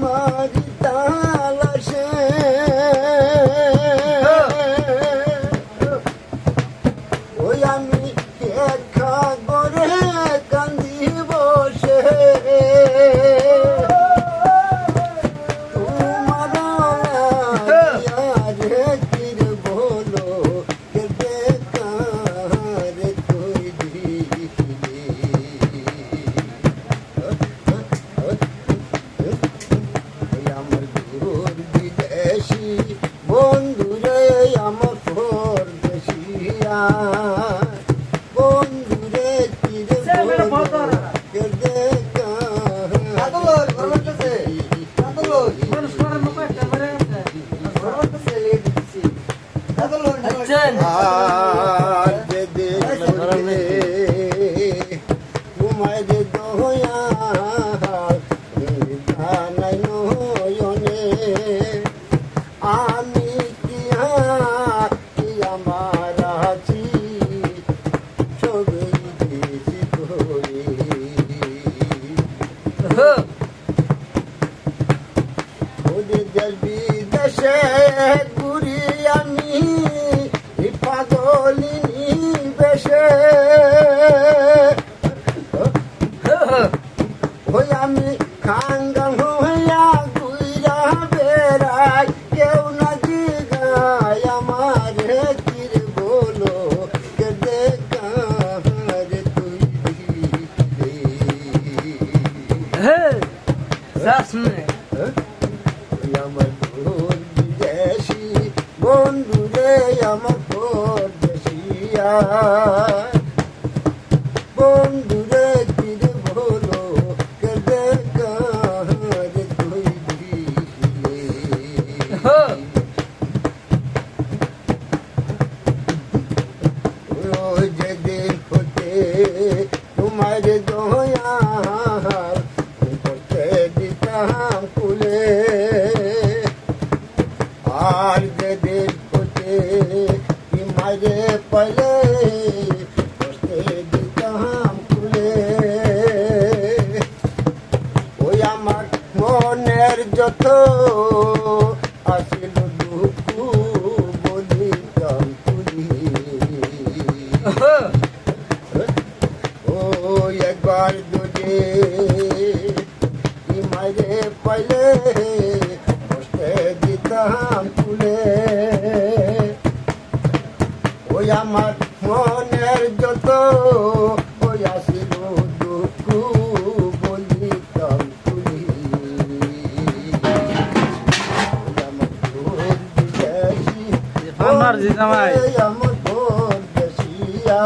তোমারি তালাশে ওই আমি একা করে কান্দি বসে তোমার রে কির বলো বেকার তুই দিলি আমার দূর বিদেশি বন্ধুরে আমার পরদেশিয়া বন্ধুরে কিরে ঘুমায় দে দোয়া আমি কি আমার আছি ছবি দিয়েছি করে ওদের দেশ বিদেশে ঘুরি আমি পাগলিনী বেশে ওই আমি খাঙ্গাল হইয়া ঘুইরা বেড়াই কেউ না জিগায় আমার কির বলো কে দেখার তুই আমার তোর বিদেশি বন্ধুরে আমার পরদেশিয়া বন্ধুরে কির বলো কে দেখার তুই দিলে ওই যেদিন হতে তোমার দয়াল করতে দিতাম কুলে আর যেদিন হতে মাঝে পাইলে করতে দিতাম কুলে ওই আমার মনের যত আসিল দুঃখ বলিতাম তুলি ও একবার দুজে মাঝে পাইলে করতে দিতাম কুলে ওই আমার মনের যত ওই আসিল দুঃখ বলিতাম তুলি আমার তোর বিদেশি আমার পরদেশিয়া